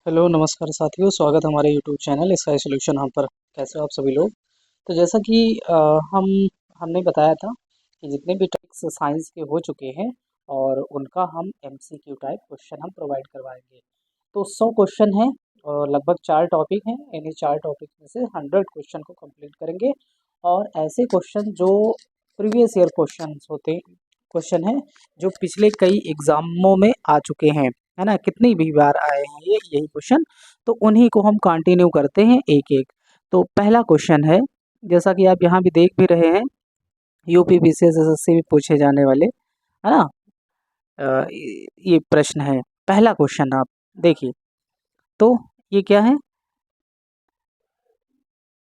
Hello नमस्कार साथियों, स्वागत है हमारे यूट्यूब चैनल स्काई सॉल्यूशन हम पर। कैसे हो आप सभी लोग। तो जैसा कि हम हमने बताया था कि जितने भी टॉपिक्स साइंस के हो चुके हैं और उनका हम एमसीक्यू टाइप क्वेश्चन हम प्रोवाइड करवाएंगे। तो 100 क्वेश्चन हैं और लगभग 4 टॉपिक हैं। इन्हीं 4 टॉपिक में से 100 क्वेश्चन को कंप्लीट करेंगे। और ऐसे क्वेश्चन जो प्रीवियस ईयर क्वेश्चन हैं, जो पिछले कई एग्जामों में आ चुके हैं, है ना, कितनी भी बार आए हैं ये यही क्वेश्चन। तो उन्हीं को हम कंटिन्यू करते हैं एक एक। तो पहला क्वेश्चन है, जैसा कि आप यहाँ भी देख भी रहे हैं, यूपी बीसीएस एसएससी में पूछे जाने वाले, है ना। ये प्रश्न है, पहला क्वेश्चन आप देखिए। तो ये क्या है,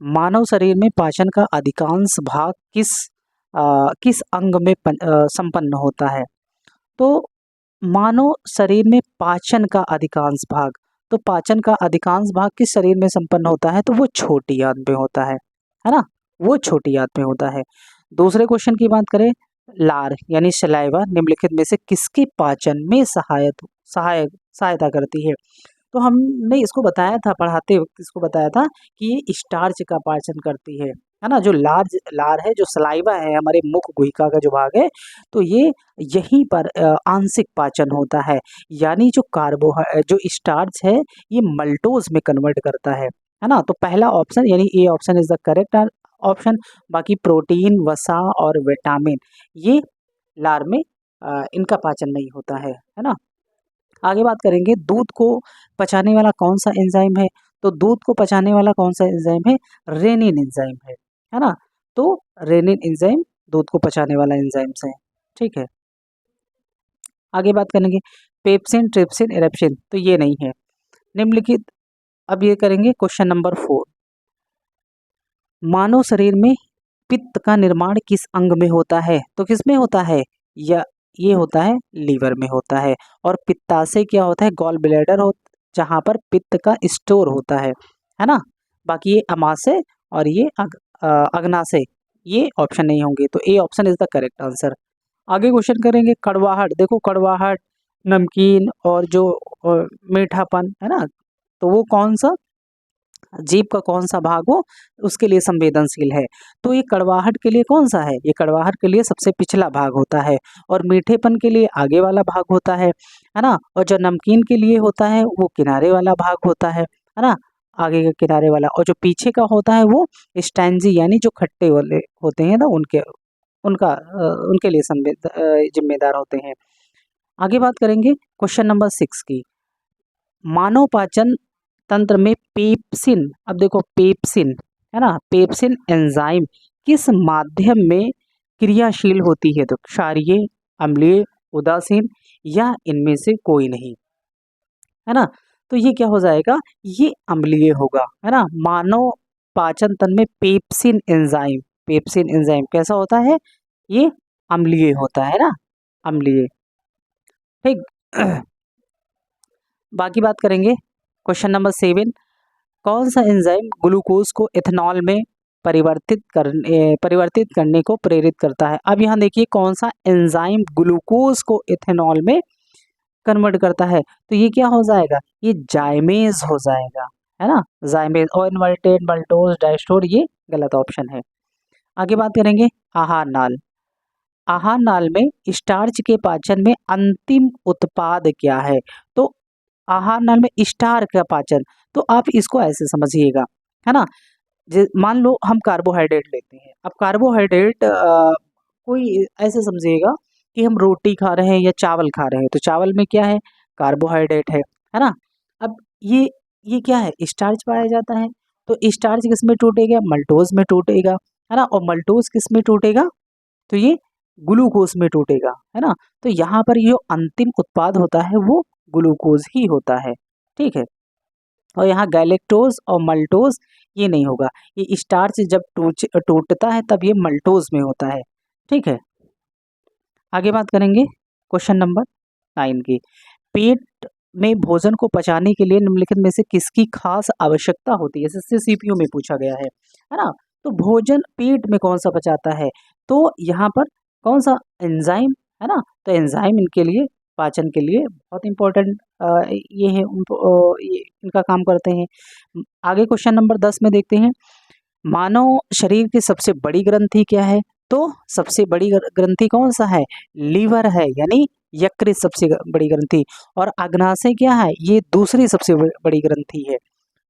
मानव शरीर में पाचन का अधिकांश भाग किस अंग में संपन्न होता है। तो मानव शरीर में पाचन का अधिकांश भाग, तो पाचन का अधिकांश भाग किस शरीर में संपन्न होता है, तो वो छोटी आंत में होता है ना, वो छोटी आंत में होता है। दूसरे क्वेश्चन की बात करें, लार यानी सलाइवा निम्नलिखित में से किसके पाचन में सहायता करती है। तो हमने इसको बताया था, पढ़ाते वक्त इसको बताया था कि ये स्टार्च का पाचन करती है ना। जो लार है, जो सलाइवा है, हमारे मुख गुहिका का जो भाग है, तो ये यहीं पर आंशिक पाचन होता है। यानी जो जो स्टार्च है, ये मल्टोज में कन्वर्ट करता है ना। तो पहला ऑप्शन यानी A option is the correct option. बाकी प्रोटीन, वसा और विटामिन, ये लार में इनका पाचन नहीं होता है ना। आगे बात करेंगे, दूध को पचाने वाला कौन सा एंजाइम है। तो दूध को पचाने वाला कौन सा एंजाइम है, रेनिन एंजाइम है ना। तो रेनिन एंजाइम दूध को पचाने वाला एंजाइम है, ठीक है। आगे बात करेंगे, पेप्सिन, ट्रिप्सिन, एरेप्सिन, तो ये नहीं है निम्नलिखित। अब ये करेंगे क्वेश्चन नंबर 4। मानव शरीर में पित्त का निर्माण किस अंग में होता है। तो किस में होता है, या ये होता है लीवर में होता है। और पित्ताशय क्या होता है, गॉल ब्लैडर हो, जहाँ पर पित्त का स्टोर होता है ना। बाकी ये अमाशय और ये अग्नाशय, ये ऑप्शन नहीं होंगे। तो A option is the correct answer. आगे क्वेश्चन करेंगे, कड़वाहट, देखो कड़वाहट, नमकीन और जो मीठापन है ना, तो वो कौन सा, जीभ का कौन सा भाग वो उसके लिए संवेदनशील है। तो ये कड़वाहट के लिए कौन सा है, ये कड़वाहट के लिए सबसे पिछला भाग होता है। और मीठेपन के लिए आगे वाला भाग होता है ना। और जो नमकीन के लिए होता है वो किनारे वाला भाग होता है ना, आगे के किनारे वाला। और जो पीछे का होता है वो स्टैंजी यानी जो खट्टे वाले होते हैं ना, उनके लिए जिम्मेदार होते हैं। आगे बात करेंगे क्वेश्चन नंबर 6 की, मानव पाचन तंत्र में पेप्सिन, अब देखो पेप्सिन है ना, पेप्सिन एंजाइम किस माध्यम में क्रियाशील होती है। तो क्षारीय, अम्लीय, उदासीन, या इनमें से कोई नहीं, है ना। तो ये क्या हो जाएगा, ये अम्लीय होगा, है ना। मानव पाचन तंत्र में पेप्सिन एंजाइम कैसा होता है, ये अम्लीय होता है ना, अम्लीय, ठीक। बाकी बात करेंगे क्वेश्चन नंबर 7, कौन सा एंजाइम ग्लूकोज को एथेनॉल में परिवर्तित करने को प्रेरित करता है। अब यहाँ देखिए कौन सा एंजाइम ग्लूकोज को एथेनॉल में कन्वर्ट करता है। तो ये क्या हो जाएगा, ये जाइमेज हो जाएगा, है ना, जाइमेज। और इनवर्टेड मल्टोज डाइस्टोर, ये गलत ऑप्शन है। आगे बात करेंगे, आहार नाल, आहार नाल में स्टार्च के पाचन में अंतिम उत्पाद क्या है। तो आहार नाल में स्टार का पाचन, तो आप इसको ऐसे समझिएगा, है ना। मान लो हम कार्बोहाइड्रेट लेते हैं, अब कार्बोहाइड्रेट कोई ऐसे समझिएगा कि हम रोटी खा रहे हैं या चावल खा रहे हैं, तो चावल में क्या है, कार्बोहाइड्रेट है ना। अब ये क्या है, स्टार्च पाया जाता है। तो स्टार्च किस में टूटेगा, मल्टोज में टूटेगा, है ना। और मल्टोज किस में टूटेगा, तो ये ग्लूकोज में टूटेगा, है ना। तो यहाँ पर जो अंतिम उत्पाद होता है वो ग्लूकोज ही होता है, ठीक है। और यहाँ गैलेक्टोज और मल्टोज ये नहीं होगा, ये स्टार्च जब टूटता है तब ये मल्टोज में होता है, ठीक है। आगे बात करेंगे क्वेश्चन नंबर 9 की, पेट में भोजन को पचाने के लिए निम्नलिखित में से किसकी खास आवश्यकता होती है। इससे सीपीयू में पूछा गया है ना। तो भोजन पेट में कौन सा पचाता है, तो यहाँ पर कौन सा एंजाइम, है ना। तो एंजाइम इनके लिए पाचन के लिए बहुत इंपॉर्टेंट ये है, ये इनका काम करते हैं। आगे क्वेश्चन नंबर 10 में देखते हैं, मानव शरीर की सबसे बड़ी ग्रंथि क्या है? तो सबसे बड़ी ग्रंथि कौन सा है? लीवर है, यानी यकृत सबसे बड़ी ग्रंथि। और अग्नाशय क्या है? ये दूसरी सबसे बड़ी ग्रंथि है।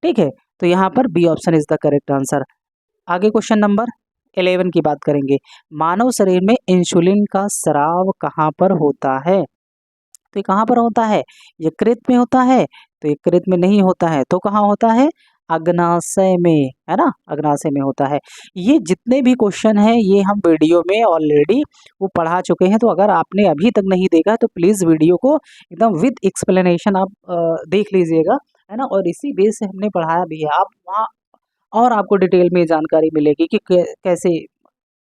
ठीक है, तो यहाँ पर B option is the correct answer. आगे क्वेश्चन नंबर 11 की बात करेंगे, मानव शरीर में इंसुलिन का स्राव कहाँ पर होता है? तो ये कहाँ पर होता है? यकृत में होता है? तो यकृत में नहीं होता है, तो कहाँ होता है? अग्नाशय में, है ना, अग्नाशय में होता है। ये जितने भी क्वेश्चन हैं ये हम वीडियो में ऑलरेडी वो पढ़ा चुके हैं, तो अगर आपने अभी तक नहीं देखा तो प्लीज़ वीडियो को एकदम विद एक्सप्लेनेशन आप देख लीजिएगा, है ना। और इसी बेस से हमने पढ़ाया भी है, आप वहाँ और आपको डिटेल में जानकारी मिलेगी कि कैसे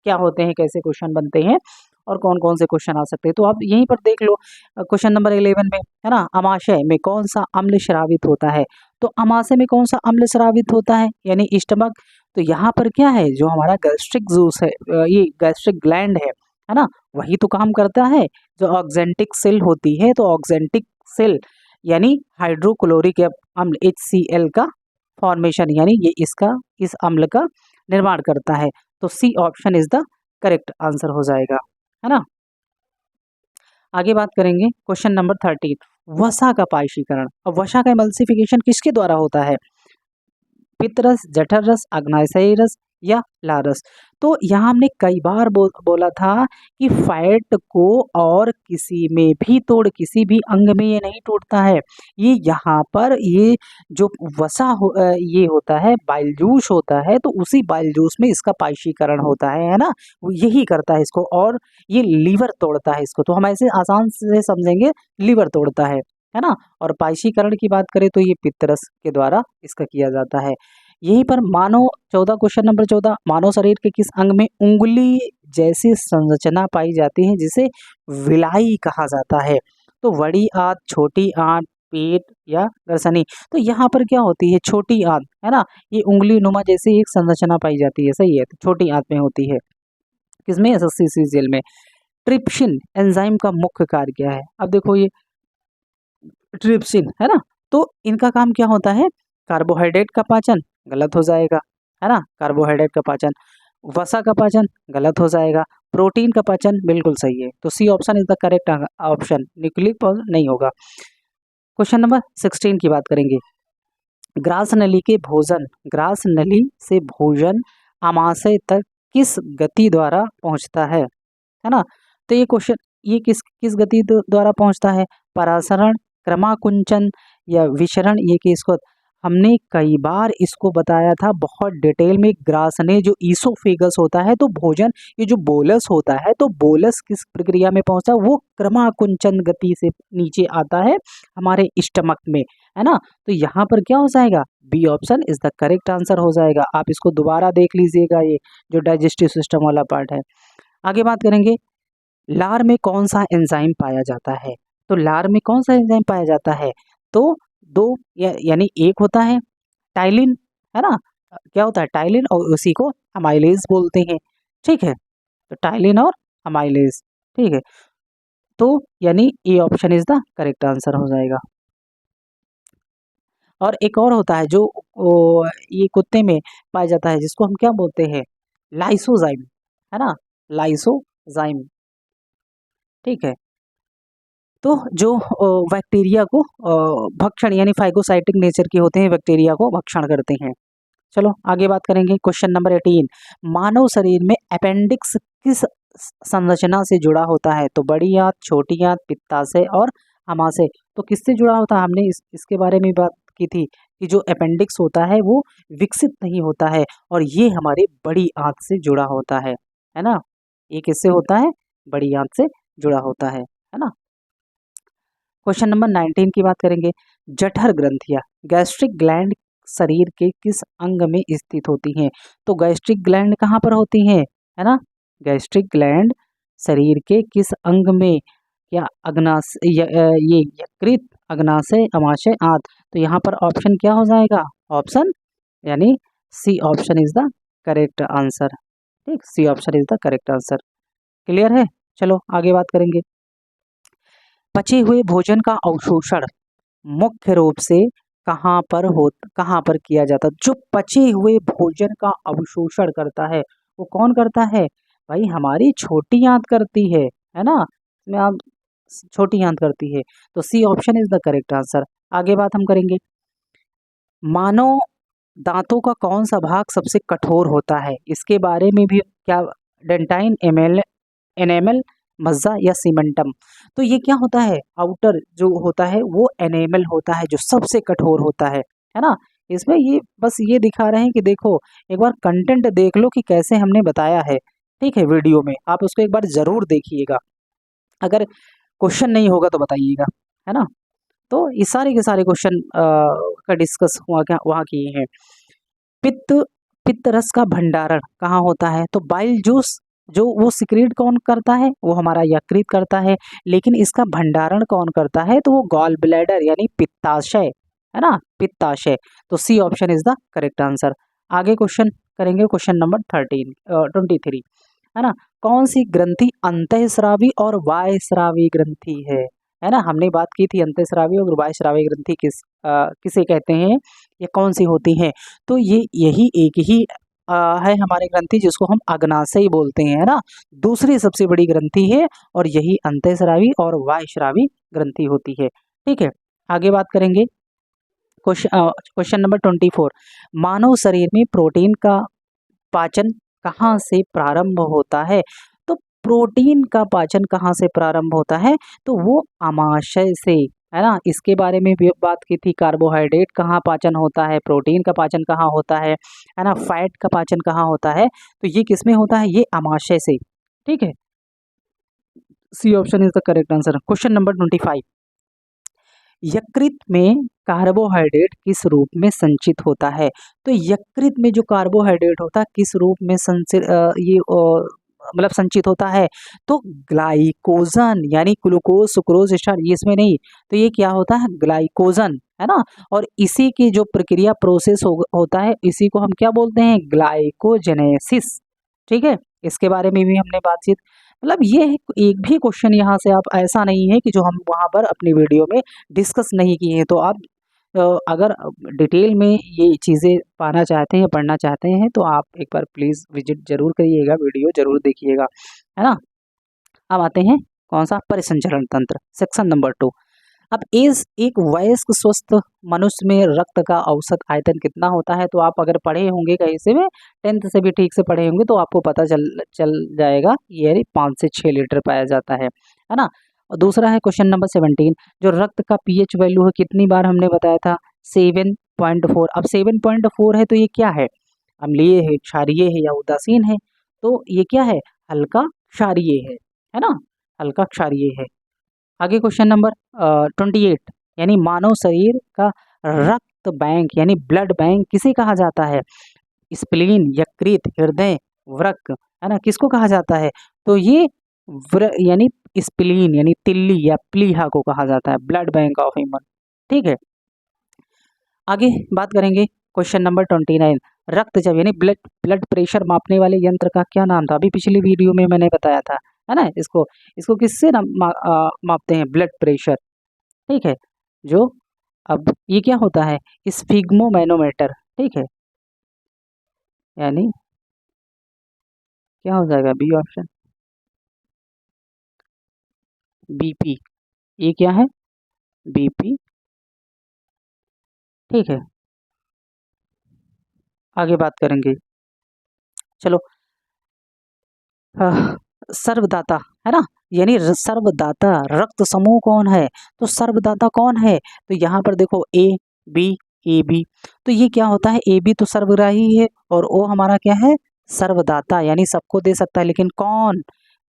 क्या होते हैं, कैसे क्वेश्चन बनते हैं और कौन कौन से क्वेश्चन आ सकते हैं, तो आप यहीं पर देख लो। क्वेश्चन नंबर 11 में, है ना, अमाशय में कौन सा अम्ल स्रावित होता है? तो अमाशय में कौन सा अम्ल स्रावित होता है, यानी स्टमक। तो यहाँ पर क्या है, जो हमारा गैस्ट्रिक जूस है, ये गैस्ट्रिक ग्लैंड है ना, वही तो काम करता है। जो ऑक्जेंटिक सेल होती है, तो ऑक्जेंटिक सेल यानी हाइड्रोक्लोरिक अम्ल HCl का फॉर्मेशन, यानी ये इसका इस अम्ल का निर्माण करता है। तो C option is the correct answer हो जाएगा, है ना। आगे बात करेंगे क्वेश्चन नंबर 13, वसा का पायशीकरण। अब वसा का एमल्सिफिकेशन किसके द्वारा होता है? पित्तरस, जठर रस, अग्नाशयी रस या लारस। तो यहाँ हमने कई बार बोला था कि फैट को और किसी में भी तोड़, किसी भी अंग में ये नहीं टूटता है। ये यहाँ पर ये जो ये होता है, बाइल जूस होता है, तो उसी बाइल जूस में इसका पायशीकरण होता है ना, वो यही करता है इसको, और ये लीवर तोड़ता है इसको। तो हम ऐसे आसान से समझेंगे, लीवर तोड़ता है ना। और पायशीकरण की बात करें तो ये पित्तरस के द्वारा इसका किया जाता है। यहीं पर मानव 14, क्वेश्चन नंबर 14, मानव शरीर के किस अंग में उंगली जैसी संरचना पाई जाती है जिसे विलाई कहा जाता है? तो बड़ी आंत, छोटी आंत, पेट या ग्रसनी। तो यहाँ पर क्या होती है? छोटी आंत, है ना, ये उंगली नुमा जैसी एक संरचना पाई जाती है, सही है, तो छोटी आंत में होती है। किसमें? SSCCL में। ट्रिप्सिन एंजाइम का मुख्य कार्य क्या है? अब देखो ये ट्रिप्सिन, है ना, तो इनका काम क्या होता है? कार्बोहाइड्रेट का पाचन, गलत हो जाएगा, है ना, कार्बोहाइड्रेट का पाचन। वसा का पाचन, गलत हो जाएगा। प्रोटीन का पाचन, बिल्कुल सही है। तो C option is the correct option, nucleic नहीं होगा। क्वेश्चन नंबर 16 की बात करेंगे, ग्रास नली के भोजन, ग्रास नली से भोजन आमाशय तक किस गति द्वारा पहुंचता है ना। तो ये क्वेश्चन, ये किस किस गति द्वारा पहुंचता है? परासरण, क्रमाकुंचन या विसरण। ये किसको, हमने कई बार इसको बताया था बहुत डिटेल में। ग्रास ने जो ईसोफेगस होता है, तो भोजन, ये जो बोलस होता है, तो बोलस किस प्रक्रिया में पहुंचता है? वो क्रमाकुंचन गति से नीचे आता है हमारे स्टमक में, है ना। तो यहाँ पर क्या हो जाएगा? B option is the correct answer हो जाएगा। आप इसको दोबारा देख लीजिएगा, ये जो डाइजेस्टिव सिस्टम वाला पार्ट है। आगे बात करेंगे, लार में कौन सा एंजाइम पाया जाता है? तो लार में कौन सा एंजाइम पाया जाता है? तो दो यानी एक होता है टाइलिन, है ना, क्या होता है? टाइलिन, और उसी को अमाइलेज बोलते हैं। ठीक है, तो टाइलिन और अमाइलेज, ठीक है, तो यानी A option is the correct answer हो जाएगा। और एक और होता है जो ये कुत्ते में पाया जाता है, जिसको हम क्या बोलते हैं? लाइसोजाइम, है ना, लाइसोजाइम। ठीक है, तो जो बैक्टीरिया को भक्षण, यानी फाइगोसाइटिक नेचर के होते हैं, बैक्टीरिया को भक्षण करते हैं। चलो आगे बात करेंगे, क्वेश्चन नंबर 18, मानव शरीर में अपेंडिक्स किस संरचना से जुड़ा होता है? तो बड़ी आंत, छोटी आंत, पित्ताशय और अमाशय। तो किससे जुड़ा होता है? हमने इसके बारे में बात की थी कि जो अपेंडिक्स होता है वो विकसित नहीं होता है, और ये हमारे बड़ी आंत से जुड़ा होता है ना। ये किससे होता है? बड़ी आंत से जुड़ा होता है ना। क्वेश्चन नंबर 19 की बात करेंगे, जठर ग्रंथियां, गैस्ट्रिक ग्लैंड शरीर के किस अंग में स्थित होती हैं? तो गैस्ट्रिक ग्लैंड कहाँ पर होती हैं, है ना, गैस्ट्रिक ग्लैंड शरीर के किस अंग में? या ये यकृत, अग्नाशय, अमाशय, आंत। तो यहाँ पर ऑप्शन क्या हो जाएगा? ऑप्शन यानी C option is the correct answer. ठीक, C option is the correct answer. Clear है? चलो आगे बात करेंगे, पचे हुए भोजन का अवशोषण मुख्य रूप से कहाँ पर किया जाता है? जो पचे हुए भोजन का अवशोषण करता है वो कौन करता है? भाई हमारी छोटी आंत करती है ना? इसमें आप छोटी आंत करती है, तो C option is the correct answer. आगे बात हम करेंगे, मानव दांतों का कौन सा भाग सबसे कठोर होता है? इसके बारे में भी क्या, डेंटाइन, एनेमल, मज्जा या सीमेंटम? तो ये क्या होता है, आउटर जो होता है वो एनेमल होता है जो सबसे कठोर होता है ना? इसमें ये बस ये दिखा रहे हैं कि देखो एक बार कंटेंट देख लो कि कैसे हमने बताया है, ठीक है, वीडियो में आप उसको एक बार जरूर देखिएगा। अगर क्वेश्चन नहीं होगा तो बताइएगा, है ना? तो ये सारे के सारे क्वेश्चन का डिस्कस वहाँ किए हैं। पित्त पित्त रस का भंडारण कहाँ होता है? तो बाइल जूस जो वो सिक्रेट कौन करता है? वो हमारा यकृत करता है, लेकिन इसका भंडारण कौन करता है? तो वो गॉल ब्लैडर यानी पित्ताशय, है ना, पित्ताशय। तो C option is the correct answer. आगे क्वेश्चन करेंगे, क्वेश्चन नंबर 23, है ना? कौन सी ग्रंथि अंतःस्रावी और वायस्रावी ग्रंथि है ना? हमने बात की थी अंतःस्रावी और वायस्रावी ग्रंथि किसे कहते हैं, ये कौन सी होती है? तो ये यही एक ही है हमारे ग्रंथि जिसको हम अग्नाशय बोलते हैं, है ना? दूसरी सबसे बड़ी ग्रंथि है और यही अंतःस्रावी और वायस्रावी ग्रंथि होती है, ठीक है। आगे बात करेंगे, क्वेश्चन नंबर 24, मानव शरीर में प्रोटीन का पाचन कहाँ से प्रारंभ होता है? तो प्रोटीन का पाचन कहाँ से प्रारंभ होता है? तो वो आमाशय से, है ना? इसके बारे में भी बात की थी, कार्बोहाइड्रेट कहाँ पाचन होता है, प्रोटीन का पाचन कहाँ होता है ना, फैट का पाचन कहाँ होता है? तो ये किसमें होता है? ये आमाशय से, ठीक है। C option is the correct answer. Question number 25, यकृत में कार्बोहाइड्रेट किस रूप में संचित होता है? तो यकृत में जो कार्बोहाइड्रेट होता है किस रूप में मतलब संचित होता है? तो ग्लाइकोजन यानी ग्लूकोज, सुक्रोज, स्टार्च, ये इसमें नहीं, तो ये क्या होता है? ग्लाइकोजन, है ना? और इसी की जो प्रक्रिया प्रोसेस होता है इसी को हम क्या बोलते हैं? ग्लाइकोजेनेसिस, ठीक है। इसके बारे में भी हमने बातचीत, मतलब ये एक भी क्वेश्चन यहाँ से आप ऐसा नहीं है कि जो हम वहाँ पर अपनी वीडियो में डिस्कस नहीं किए हैं। तो आप अगर डिटेल में ये चीज़ें पाना चाहते हैं, पढ़ना चाहते हैं, तो आप एक बार प्लीज़ विजिट जरूर करिएगा, वीडियो जरूर देखिएगा, है ना? अब आते हैं कौन सा, परिसंचरण तंत्र, सेक्शन नंबर 2। अब इस एक वयस्क स्वस्थ मनुष्य में रक्त का औसत आयतन कितना होता है? तो आप अगर पढ़े होंगे कहीं से भी, 10th से भी ठीक से पढ़े होंगे तो आपको पता चल जाएगा, ये 5 से 6 लीटर पाया जाता है ना? और दूसरा है क्वेश्चन नंबर 17, जो रक्त का पीएच वैल्यू है, कितनी बार हमने बताया था? 7.4। अब 7.4 है तो ये क्या है? अम्लीय है, क्षारीय है या उदासीन है? तो ये क्या है? हल्का क्षारीय है ना? हल्का क्षारीय है। आगे क्वेश्चन नंबर 28, यानी मानव शरीर का रक्त बैंक यानी ब्लड बैंक किसे कहा जाता है? स्प्लीन, यकृत, हृदय, वृक्क, है ना? किसको कहा जाता है? तो ये यानी स्प्लीन यानी तिल्ली या प्लीहा को कहा जाता है, ब्लड बैंक ऑफ ह्यूमन, ठीक है। आगे बात करेंगे क्वेश्चन नंबर 29, रक्तचाप यानी ब्लड ब्लड प्रेशर मापने वाले यंत्र का क्या नाम था? अभी पिछली वीडियो में मैंने बताया था, है ना? इसको किससे मापते हैं? ब्लड प्रेशर, ठीक है। जो अब ये क्या होता है? स्फिग्मोमैनोमीटर, ठीक है, यानी क्या हो जाएगा? B option, BP. ये क्या है? बीपी, ठीक है। आगे बात करेंगे, चलो। सर्वदाता, है ना? यानी सर्वदाता रक्त समूह कौन है? तो सर्वदाता कौन है? तो यहाँ पर देखो ए बी, ए बी, तो ये क्या होता है? ए बी तो सर्वग्राही है और ओ हमारा क्या है? सर्वदाता, यानी सबको दे सकता है, लेकिन कौन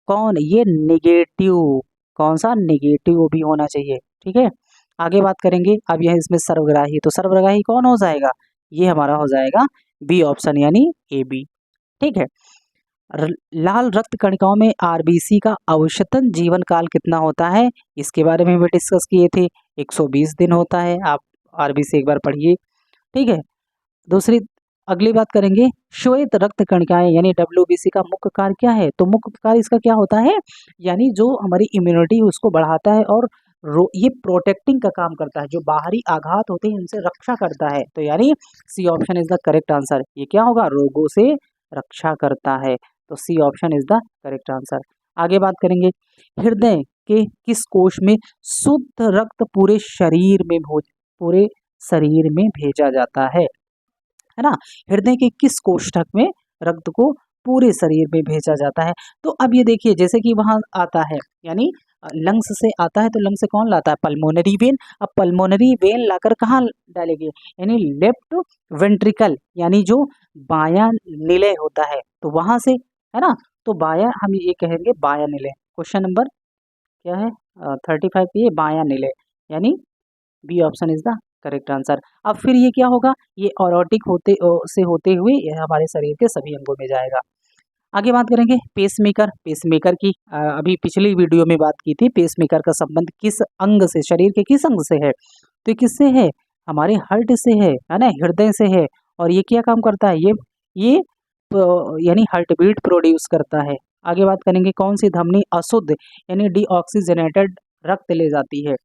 कौन? ये निगेटिव, कौन सा? निगेटिव भी होना चाहिए, ठीक है। आगे बात करेंगे, अब यह इसमें सर्वग्राही, तो सर्वग्राही कौन हो जाएगा? ये हमारा हो जाएगा बी ऑप्शन यानी ए बी, ठीक है। लाल रक्त कणिकाओं में आरबीसी का औसतन जीवन काल कितना होता है? इसके बारे में भी डिस्कस किए थे, 120 दिन होता है। आप आरबीसी एक बार पढ़िए, ठीक है। दूसरी अगली बात करेंगे, श्वेत रक्त कणिकाएं यानी डब्ल्यूबीसी का मुख्य कार्य क्या है? तो मुख्य कार्य इसका क्या होता है? यानी जो हमारी इम्यूनिटी उसको बढ़ाता है और ये प्रोटेक्टिंग का काम करता है, जो बाहरी आघात होते हैं इनसे रक्षा करता है। तो यानी C option is the correct answer. ये क्या होगा, रोगों से रक्षा करता है। तो C option is the correct answer. आगे बात करेंगे, हृदय के किस कोश में शुद्ध रक्त पूरे शरीर में भेजा जाता है ना। हृदय के किस कोष्ठक में रक्त को पूरे शरीर में भेजा जाता है। तो अब ये देखिए, जैसे कि वहां आता है, यानी लंग्स से आता है, तो लंग्स से कौन लाता है, पल्मोनरी वेन। अब पल्मोनरी वेन लाकर कहाँ डालेगी, यानी लेफ्ट वेंट्रिकल, यानी जो बायां निलय होता है, तो वहां से, है ना। तो बायां, हम ये कहेंगे बायां निलय। क्वेश्चन नंबर क्या है, 35 ये बायां निलय, यानी B option is the correct answer. अब फिर ये क्या होगा, ये ऑरोटिक से होते हुए ये हमारे शरीर के सभी अंगों में जाएगा। आगे बात करेंगे पेसमेकर। पेसमेकर की अभी पिछली वीडियो में बात की थी। पेसमेकर का संबंध किस अंग से, शरीर के किस अंग से है, तो किससे है, हमारे हार्ट से है ना, हृदय से है। और ये क्या काम करता है, ये यानी हार्ट बीट प्रोड्यूस करता है। आगे बात करेंगे, कौन सी धमनी अशुद्ध यानी डीऑक्सीजनेटेड रक्त ले जाती है।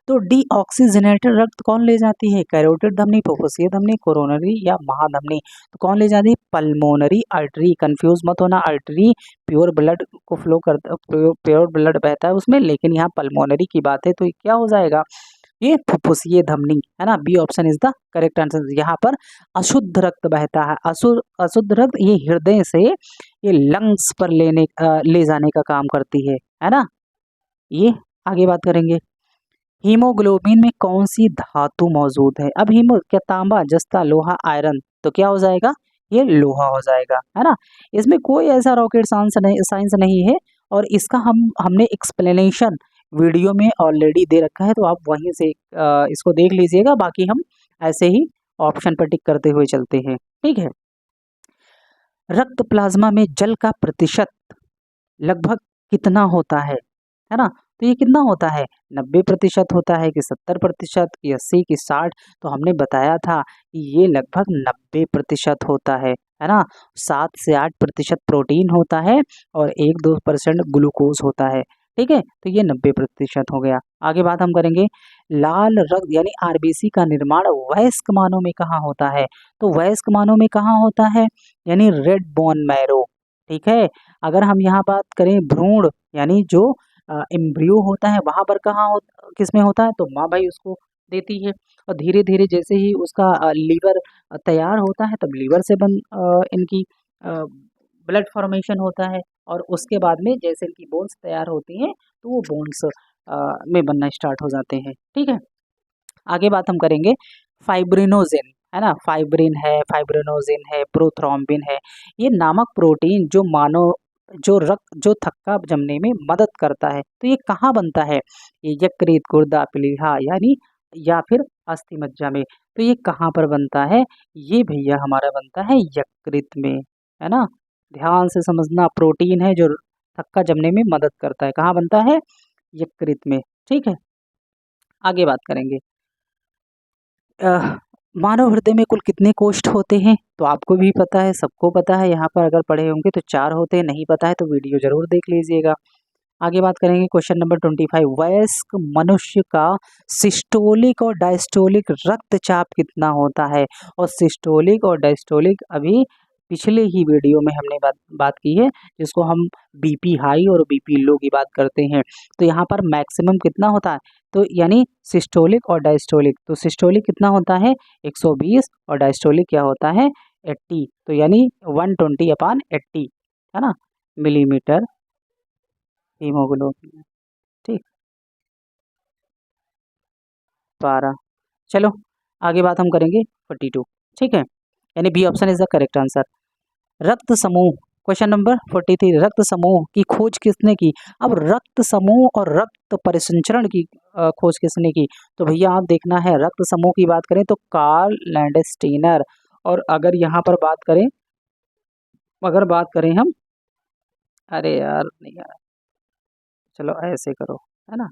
तो डीऑक्सीजनेटेड रक्त कौन ले जाती है, कैरोटिड धमनी, फुफ्फुसीय धमनी, कोरोनरी या महाधमनी। तो कौन ले जाती है, पल्मोनरी आर्टरी। कंफ्यूज मत होना, आर्टरी प्योर ब्लड को फ्लो करता, प्योर ब्लड बहता है उसमें, लेकिन यहाँ पल्मोनरी की बात है, तो क्या हो जाएगा, ये फुफ्फुसीय धमनी, है ना। B option is the correct answer. यहाँ पर अशुद्ध रक्त बहता है। अशुद्ध रक्त ये हृदय से ये लंग्स पर ले जाने का काम करती है ना। ये आगे बात करेंगे, हीमोग्लोबिन में कौन सी धातु मौजूद है। अब हीमो क्या, तांबा, जस्ता, लोहा, आयरन, तो क्या हो जाएगा, ये लोहा हो जाएगा, है ना। इसमें कोई ऐसा रॉकेट साइंस नहीं है, और इसका हमने एक्सप्लेनेशन वीडियो में ऑलरेडी दे रखा है, तो आप वहीं से इसको देख लीजिएगा। बाकी हम ऐसे ही ऑप्शन पर टिक करते हुए चलते हैं, ठीक है। रक्त प्लाज्मा में जल का प्रतिशत लगभग कितना होता है ना। तो ये कितना होता है, 90% होता है कि 70% कि 80 कि 60। तो हमने बताया था कि ये लगभग 90% होता है ना। 7 से 8% प्रोटीन होता है और 1-2% ग्लूकोज होता है, ठीक है। तो ये 90% हो गया। आगे बात हम करेंगे, लाल रक्त यानी आरबीसी का निर्माण वयस्क मानव में कहाँ होता है। तो वयस्क मानव में कहाँ होता है, यानी रेड बोन मैरो, ठीक है। अगर हम यहाँ बात करें भ्रूण, यानी जो एम्ब्रियो होता है, वहां पर कहाँ किस में होता है, तो माँ भाई उसको देती है। और धीरे धीरे जैसे ही उसका लीवर तैयार होता है, तब लीवर से इनकी ब्लड फॉर्मेशन होता है। और उसके बाद में जैसे इनकी बोन्स तैयार होती हैं, तो वो बोन्स में बनना स्टार्ट हो जाते हैं, ठीक है। आगे बात हम करेंगे फाइब्रिनोजेन, है ना। फाइब्रिनोजेन है, प्रोथ्रोम्बिन है, ये नामक प्रोटीन जो थक्का जमने में मदद करता है। तो ये कहाँ बनता है, ये यकृत, गुर्दा, प्लीहा, यानी या फिर अस्थि मज्जा में। तो ये कहाँ पर बनता है, ये भैया हमारा बनता है यकृत में, है ना। ध्यान से समझना, प्रोटीन है जो थक्का जमने में मदद करता है, कहाँ बनता है, यकृत में, ठीक है। आगे बात करेंगे, मानव हृदय में कुल कितने कोष्ठ होते हैं। तो आपको भी पता है, सबको पता है, यहाँ पर अगर पढ़े होंगे तो 4 होते हैं, नहीं पता है तो वीडियो जरूर देख लीजिएगा। आगे बात करेंगे क्वेश्चन नंबर 25, वयस्क मनुष्य का सिस्टोलिक और डायस्टोलिक रक्तचाप कितना होता है। और सिस्टोलिक और डायस्टोलिक अभी पिछले ही वीडियो में हमने बात की है, जिसको हम बीपी हाई और बीपी लो की बात करते हैं। तो यहाँ पर मैक्सिमम कितना होता है, तो यानी सिस्टोलिक और डायस्टोलिक, तो सिस्टोलिक कितना होता है 120 और डायस्टोलिक क्या होता है 80। तो यानी 120/80, है ना, मिलीमीटर हीमोग्लोबिन, ठीक, 12। चलो आगे बात हम करेंगे 42, ठीक है, यानी B option is the correct answer. रक्त समूह, क्वेश्चन नंबर 43, रक्त समूह की खोज किसने की। अब रक्त समूह और रक्त परिसंचरण की खोज किसने की। तो भैया आप देखना है, रक्त समूह की बात करें तो कार्ल लैंडस्टीनर। और अगर यहाँ पर बात करें हम, अरे यार नहीं यार, चलो ऐसे करो, है ना,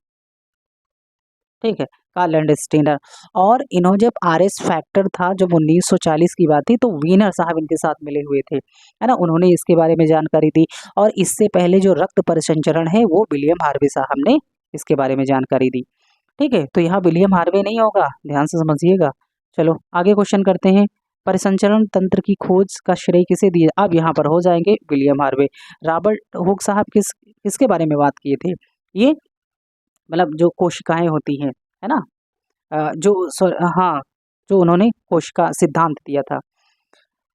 ठीक है, कार्ल लैंडस्टीनर। और इन्होंने जब आरएस फैक्टर था, जब 1940 की बात थी, तो वीनर साहब इनके साथ मिले हुए थे, है ना, उन्होंने इसके बारे में जानकारी दी। और इससे पहले जो रक्त परिसंचरण है वो विलियम हार्वे साहब ने इसके बारे में जानकारी दी। ठीक है, तो यहाँ विलियम हार्वे नहीं होगा, ध्यान से समझिएगा। चलो आगे क्वेश्चन करते हैं। परिसंचरण तंत्र की खोज का श्रेय किसे दिया? अब यहाँ पर हो जाएंगे विलियम हार्वे। रॉबर्ट हुक साहब किसके बारे में बात किए थे? ये मतलब जो कोशिकाएं होती हैं, है ना, हाँ, जो उन्होंने कोशिका सिद्धांत दिया था।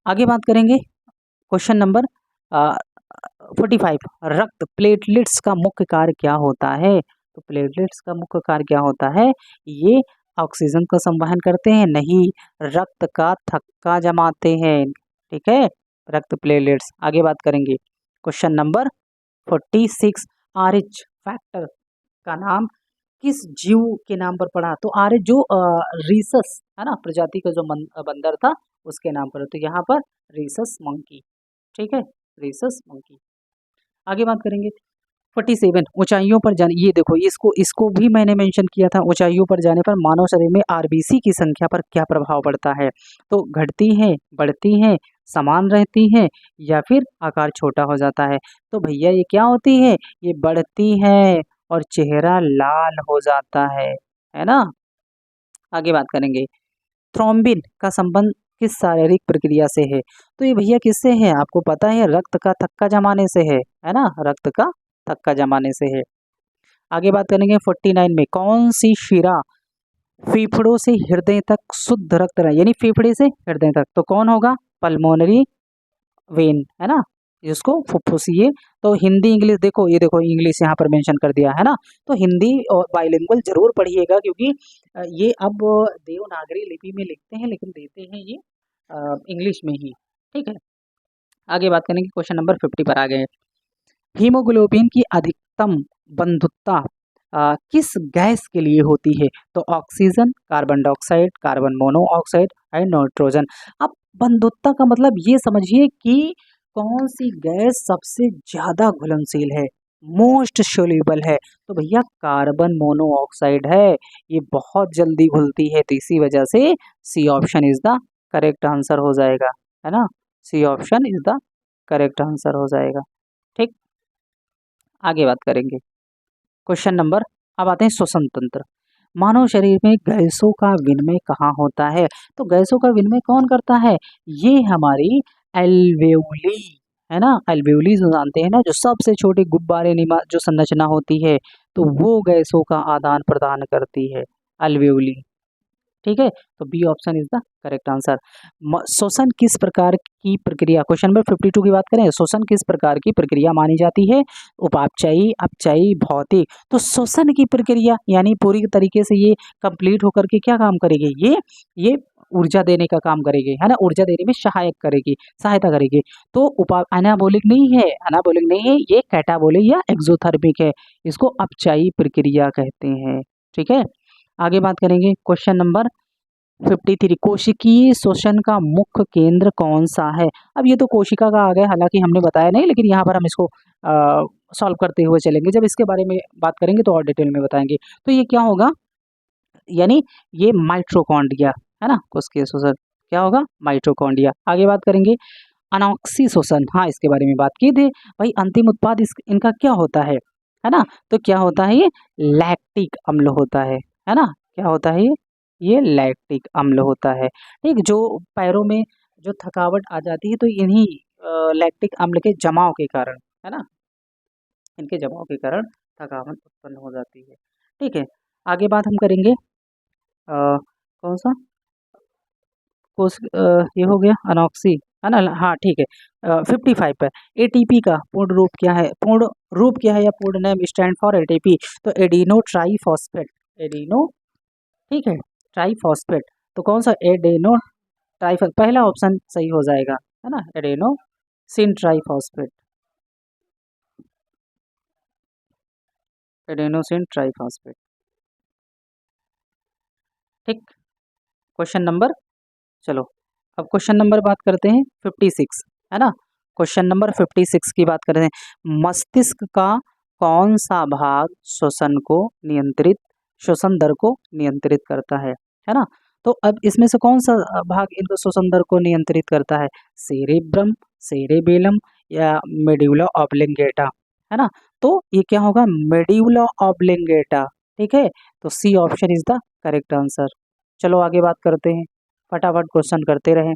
आगे बात करेंगे क्वेश्चन नंबर 45। रक्त प्लेटलेट्स का मुख्य कार्य क्या होता है? तो प्लेटलेट्स का मुख्य कार्य क्या होता है? ये ऑक्सीजन का संवहन करते हैं, नहीं, रक्त का थक्का जमाते हैं। ठीक है, रक्त प्लेटलेट्स। आगे बात करेंगे क्वेश्चन नंबर 46। आरएच फैक्टर का नाम किस जीव के नाम पर पड़ा? तो आरएच जो रीसस है ना, प्रजाति का जो बंदर था उसके नाम पर, तो यहाँ पर रीसस मंकी। ठीक है, रीसस मंकी। आगे बात करेंगे 47। ऊंचाइयों पर जाने, ये देखो इसको भी मैंने मेंशन किया था। ऊंचाइयों पर जाने पर मानव शरीर में आरबीसी की संख्या पर क्या प्रभाव पड़ता है? तो घटती है, बढ़ती है, समान रहती है, या फिर आकार छोटा हो जाता है? तो भैया ये क्या होती है? ये बढ़ती है और चेहरा लाल हो जाता है ना। आगे बात करेंगे थ्रोम्बिन का संबंध किस शारीरिक प्रक्रिया से है? तो ये भैया किससे है? आपको पता है, रक्त का थक्का जमाने से है ना, रक्त का थक्का जमाने से है। आगे बात करेंगे 49 में। कौन सी शिरा फेफड़ों से हृदय तक शुद्ध रक्त रहे, यानी फेफड़े से हृदय तक, तो कौन होगा? पल्मोनरी वेन, है ना, जिसको फुफ्फुसीय। तो हिंदी इंग्लिश देखो, ये देखो इंग्लिश यहाँ पर मेंशन कर दिया है ना, तो हिंदी और बाइलिंगुअल जरूर पढ़िएगा, क्योंकि ये अब देवनागरी लिपि में लिखते हैं लेकिन देते हैं ये इंग्लिश में ही। ठीक है, आगे बात करेंगे क्वेश्चन नंबर 50 पर आ गए। हीमोग्लोबिन की अधिकतम बंधुता किस गैस के लिए होती है? तो oxygen, carbon dioxide, carbon monoxide and nitrogen. अब बंधुता का मतलब ये समझिए कि कौन सी गैस सबसे ज्यादा घुलनशील है, मोस्ट सोल्यूबल है? तो भैया कार्बन मोनोऑक्साइड है, ये बहुत जल्दी घुलती है, तो इसी वजह से C option is the correct answer हो जाएगा, है ना, C option is the correct answer हो जाएगा। ठीक, आगे बात करेंगे क्वेश्चन नंबर, अब आते हैं श्वसन तंत्र। मानव शरीर में गैसों का विनिमय कहाँ होता है? तो गैसों का विनिमय कौन करता है? ये हमारी एल्वेओली, है ना, एल्वेओली जो जानते हैं ना, जो सबसे छोटे गुब्बारे नुमा जो संरचना होती है, तो वो गैसों का आदान प्रदान करती है, एल्वेओली। ठीक है, तो B option is the correct answer. श्वसन किस प्रकार की प्रक्रिया, क्वेश्चन नंबर 52 की बात करें, श्वसन किस प्रकार की प्रक्रिया मानी जाती है? उपापचयी, अपचयी, भौतिक। तो श्वसन की प्रक्रिया यानी पूरी तरीके से ये कंप्लीट होकर के क्या काम करेगी? ये ऊर्जा देने का काम करेगी, है ना, ऊर्जा देने में सहायता करेगी। तो एनाबोलिक नहीं है, एनाबोलिक नहीं है, ये कैटाबोलिक या एक्सोथर्मिक है, इसको अपचयी प्रक्रिया कहते हैं। ठीक है, आगे बात करेंगे क्वेश्चन नंबर 53। कोशिकीय श्वसन का मुख्य केंद्र कौन सा है? अब ये तो कोशिका का आ गया, हालांकि हमने बताया नहीं, लेकिन यहाँ पर हम इसको सॉल्व करते हुए चलेंगे, जब इसके बारे में बात करेंगे तो और डिटेल में बताएंगे। तो ये क्या होगा, यानी ये माइटोकॉन्ड्रिया, है ना, कोशिकीय श्वसन क्या होगा? माइटोकॉन्ड्रिया। आगे बात करेंगे अनॉक्सी श्वसन, हाँ इसके बारे में बात की थी भाई। अंतिम उत्पाद इनका क्या होता है ना, तो क्या होता है? ये लैक्टिक अम्ल होता है ना, क्या होता है? ये लैक्टिक अम्ल होता है। ठीक, जो पैरों में जो थकावट आ जाती है, तो इन्हीं लैक्टिक अम्ल के जमाव के कारण, है ना, इनके जमाव के कारण थकावट उत्पन्न हो जाती है। ठीक है, आगे बात हम करेंगे कौन सा ये हो गया अनॉक्सी, है ना, हाँ ठीक है। 55 पर एटीपी का पूर्ण रूप क्या है? पूर्ण रूप क्या है या पूर्ण नेम स्टैंड फॉर एटीपी? तो एडिनो ट्राईफॉस्फेट, एडिनो, ठीक है, ट्राईफॉस्फेट। तो कौन सा? एडेनो ट्राईफॉस्फेट, पहला ऑप्शन सही हो जाएगा, है ना, एडेनो सिन ट्राईफॉस्फेट, एडेनोसिन ट्राईफॉस्फेट। ठीक, क्वेश्चन नंबर, चलो अब क्वेश्चन नंबर बात करते हैं 56, है ना, क्वेश्चन नंबर 56 की बात करते हैं। मस्तिष्क का कौन सा भाग श्वसन दर को नियंत्रित करता है ना? तो अब इसमें से कौन सा भाग इनको श्वसन दर को नियंत्रित करता है? सेरेब्रम, सेरेबेलम या मेडुला ऑब्लिंगेटा, है ना? तो ये क्या होगा, मेड्यूला ऑब्लिंगेटा। ठीक है, तो C option is the correct answer. चलो आगे बात करते हैं, फटाफट क्वेश्चन करते रहें।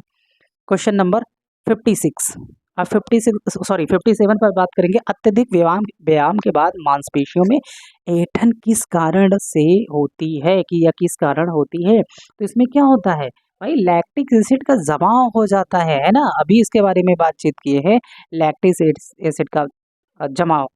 Question number 56। अब 57 पर बात करेंगे। अत्यधिक व्यायाम व्यायाम के बाद मांसपेशियों में ऐंठन किस कारण से होती है, कि या किस कारण होती है? तो इसमें क्या होता है भाई, लैक्टिक एसिड का जमाव हो जाता है ना। अभी इसके बारे में बातचीत किए हैं, लैक्टिक एसिड का जमाव।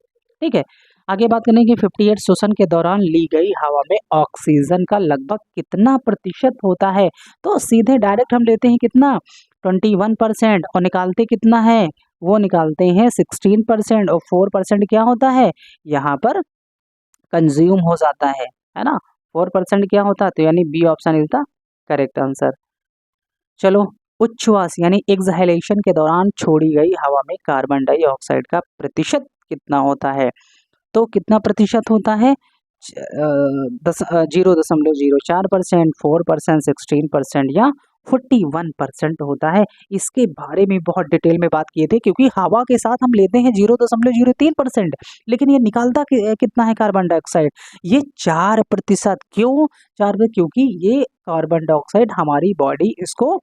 ठीक है, आगे बात करेंगे 58। श्वसन के दौरान ली गई हवा में ऑक्सीजन का लगभग कितना प्रतिशत होता है? तो सीधे डायरेक्ट हम लेते हैं कितना, 21%, और निकालते कितना है, वो निकालते हैं 16%, और 4% क्या होता है यहाँ पर कंज्यूम हो जाता है ना। 4% क्या होता है, तो यानी B option is the correct answer. चलो, उच्छ्वास यानी एक्सहेलेशन के दौरान छोड़ी गई हवा में कार्बन डाइऑक्साइड का प्रतिशत कितना होता है? तो कितना प्रतिशत होता है, 0.04%, 4%, 16% या 41% होता है। इसके बारे में बहुत डिटेल में बात किए थे, क्योंकि हवा के साथ हम लेते हैं 0.03%, लेकिन ये निकालता कितना है कार्बन डाइऑक्साइड, ये 4%। क्यों 4%? क्योंकि ये कार्बन डाइऑक्साइड हमारी बॉडी इसको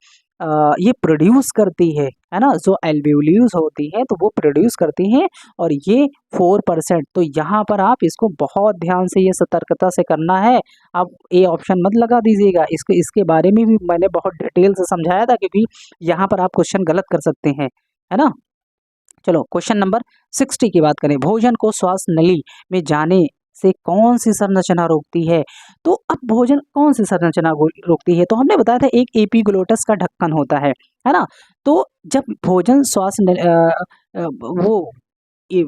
ये प्रोड्यूस करती है ना, जो एल्वेओलियस होती है तो वो प्रोड्यूस करती हैं, और ये 4%। तो यहाँ पर आप इसको बहुत ध्यान से, ये सतर्कता से करना है। आप ए ऑप्शन मत लगा दीजिएगा, इसके बारे में भी मैंने बहुत डिटेल से समझाया था, क्योंकि यहाँ पर आप क्वेश्चन गलत कर सकते हैं, है ना। चलो क्वेश्चन नंबर 60 की बात करें। भोजन को श्वास नली में जाने से कौन सी संरचना रोकती है? तो अब भोजन कौन सी संरचना रोकती है? तो हमने बताया था एक एपिग्लोटस का ढक्कन होता है ना। तो जब भोजन वो